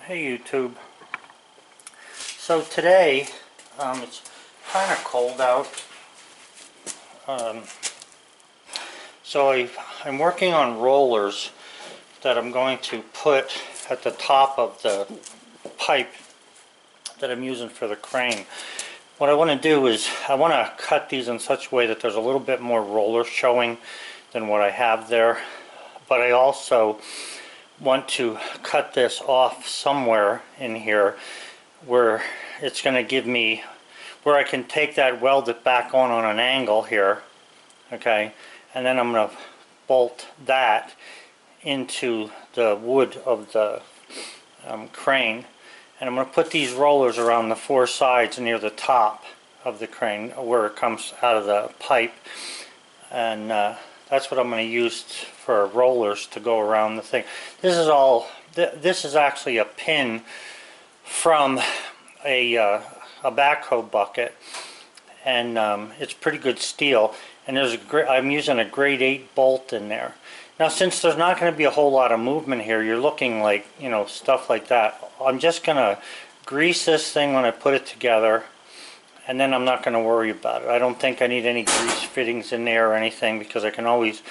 Hey YouTube. So today, it's kind of cold out. So I'm working on rollers that I'm going to put at the top of the pipe that I'm using for the crane. What I want to do is I want to cut these in such a way that there's a little bit more roller showing than what I have there. But I also want to cut this off somewhere in here where it's going to give me, where I can take that, weld it back on an angle here, okay, and then I'm going to bolt that into the wood of the crane, and I'm going to put these rollers around the four sides near the top of the crane where it comes out of the pipe, and that's what I'm going to use for rollers to go around the thing. This is all, this is actually a pin from a backhoe bucket, and it's pretty good steel, and there's I'm using a grade 8 bolt in there. Now since there's not going to be a whole lot of movement here, you're looking like, you know, stuff like that, I'm just going to grease this thing when I put it together, and then I'm not going to worry about it. I don't think I need any grease fittings in there or anything, because I can always,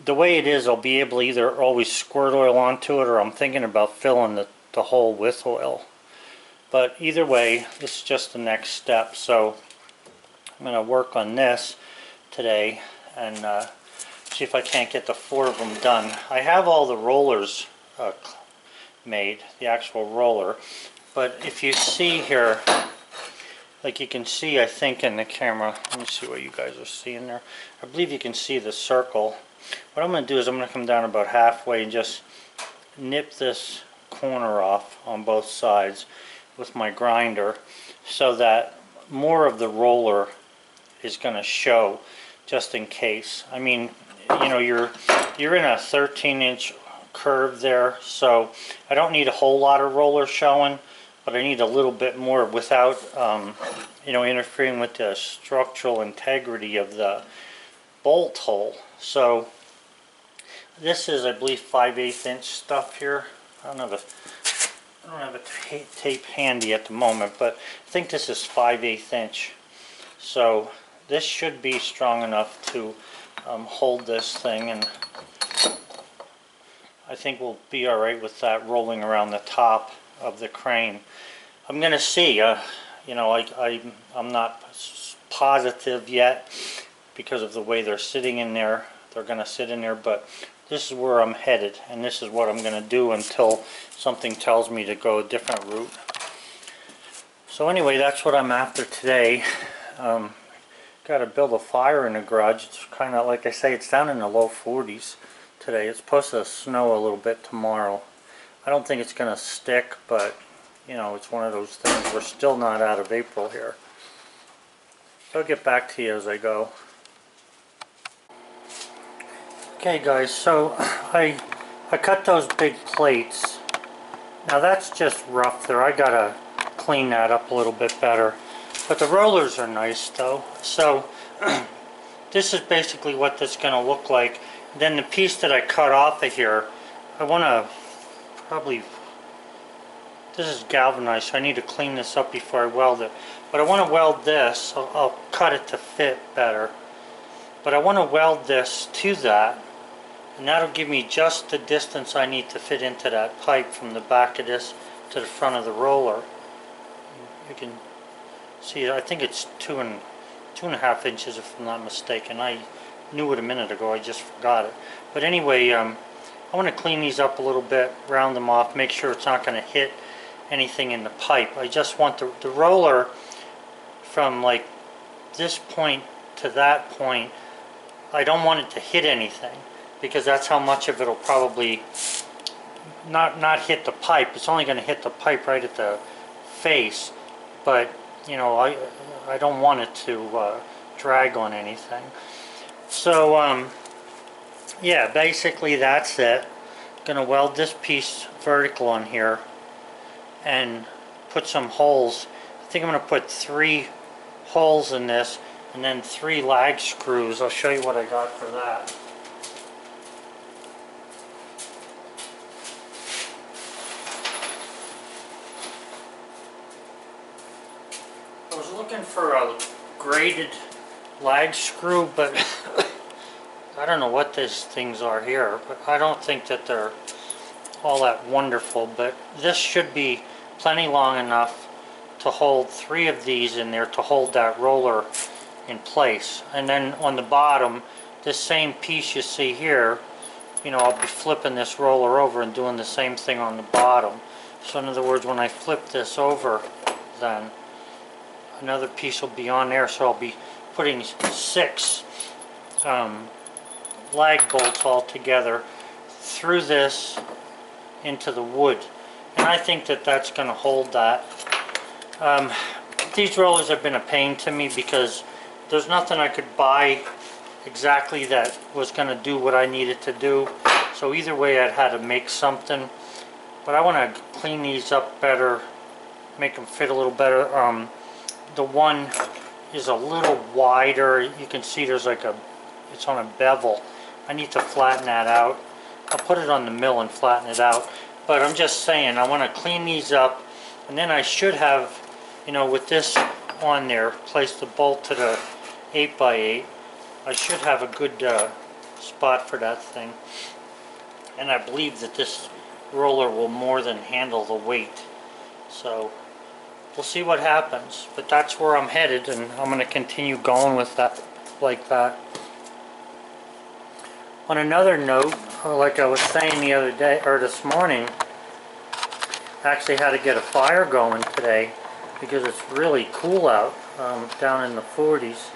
the way it is, I'll be able to either always squirt oil onto it, or I'm thinking about filling the hole with oil. But either way, this is just the next step. So I'm going to work on this today and see if I can't get the 4 of them done. I have all the rollers made, the actual roller, but if you see here, like you can see, I think in the camera, let me see what you guys are seeing there. I believe you can see the circle. What I'm going to do is I'm going to come down about halfway and just nip this corner off on both sides with my grinder, so that more of the roller is going to show, just in case. I mean, you know, you're in a 13-inch curve there, so I don't need a whole lot of roller showing, but I need a little bit more without you know, interfering with the structural integrity of the bolt hole. So this is, I believe, 5/8 inch stuff here. I don't have a tape handy at the moment, but I think this is 5/8 inch. So this should be strong enough to hold this thing, and I think we'll be alright with that rolling around the top of the crane. I'm going to see, you know, I'm not positive yet because of the way they're sitting in there. They're going to sit in there, but this is where I'm headed, and this is what I'm going to do until something tells me to go a different route. So anyway, that's what I'm after today. Got to build a fire in the garage. It's kind of, like I say, it's down in the low 40s today. It's supposed to snow a little bit tomorrow. I don't think it's going to stick, but you know, it's one of those things. We're still not out of April here. So I'll get back to you as I go. Okay guys, so I cut those big plates. Now that's just rough there. I gotta clean that up a little bit better. But the rollers are nice though. So this is basically what this is gonna look like. Then the piece that I cut off of here, I wanna probably, this is galvanized, so I need to clean this up before I weld it. But I wanna weld this, I'll cut it to fit better. But I wanna weld this to that, and that'll give me just the distance I need to fit into that pipe from the back of this to the front of the roller. You can see, I think it's 2.5 inches if I'm not mistaken. I knew it a minute ago, I just forgot it. But anyway, I want to clean these up a little bit, round them off, make sure it's not going to hit anything in the pipe. I just want the roller from like this point to that point, I don't want it to hit anything, because that's how much of it will probably not hit the pipe. It's only going to hit the pipe right at the face, but you know, I don't want it to drag on anything. So yeah, basically that's it. Gonna weld this piece vertical on here and put some holes. I think I'm gonna put 3 holes in this, and then 3 lag screws. I'll show you what I got for that. looking for a graded lag screw, but I don't know what these things are here, but I don't think that they're all that wonderful, but this should be plenty long enough to hold 3 of these in there to hold that roller in place. And then on the bottom, this same piece you see here, you know, I'll be flipping this roller over and doing the same thing on the bottom. So in other words, when I flip this over, then another piece will be on there, so I'll be putting 6 lag bolts all together through this into the wood, and I think that that's going to hold that. These rollers have been a pain to me because there's nothing I could buy exactly that was going to do what I needed to do, so either way I'd had to make something. But I want to clean these up better, make them fit a little better. The one is a little wider. You can see there's like it's on a bevel. I need to flatten that out. I'll put it on the mill and flatten it out. But I'm just saying, I want to clean these up, and then I should have, you know, with this on there, place the bolt to the 8x8. I should have a good spot for that thing. And I believe that this roller will more than handle the weight. So we'll see what happens. But that's where I'm headed, and I'm going to continue going with that like that. On another note, like I was saying the other day, or this morning, I actually had to get a fire going today because it's really cool out, down in the 40s.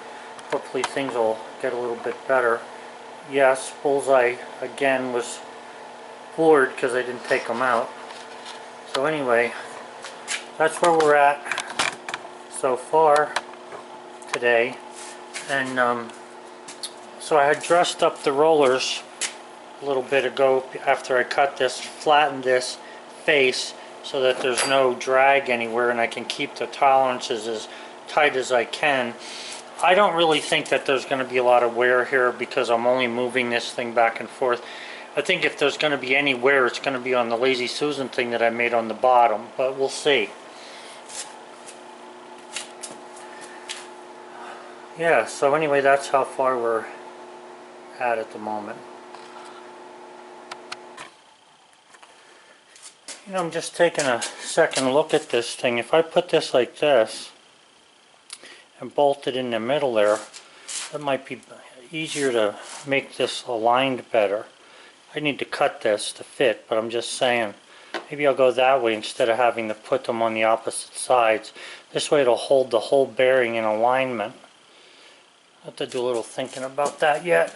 Hopefully things will get a little bit better. Yes, Bullseye again was floored because I didn't take them out. So anyway, that's where we're at so far today. And so I had dressed up the rollers a little bit ago after I cut this, flattened this face so that there's no drag anywhere and I can keep the tolerances as tight as I can. I don't really think that there's going to be a lot of wear here because I'm only moving this thing back and forth. I think if there's going to be any wear, it's going to be on the Lazy Susan thing that I made on the bottom, but we'll see. Yeah, so anyway, that's how far we're at the moment. You know, I'm just taking a second look at this thing. If I put this like this and bolt it in the middle there, it might be easier to make this aligned better. I need to cut this to fit, but I'm just saying, maybe I'll go that way instead of having to put them on the opposite sides. This way it'll hold the whole bearing in alignment. I have to do a little thinking about that yet.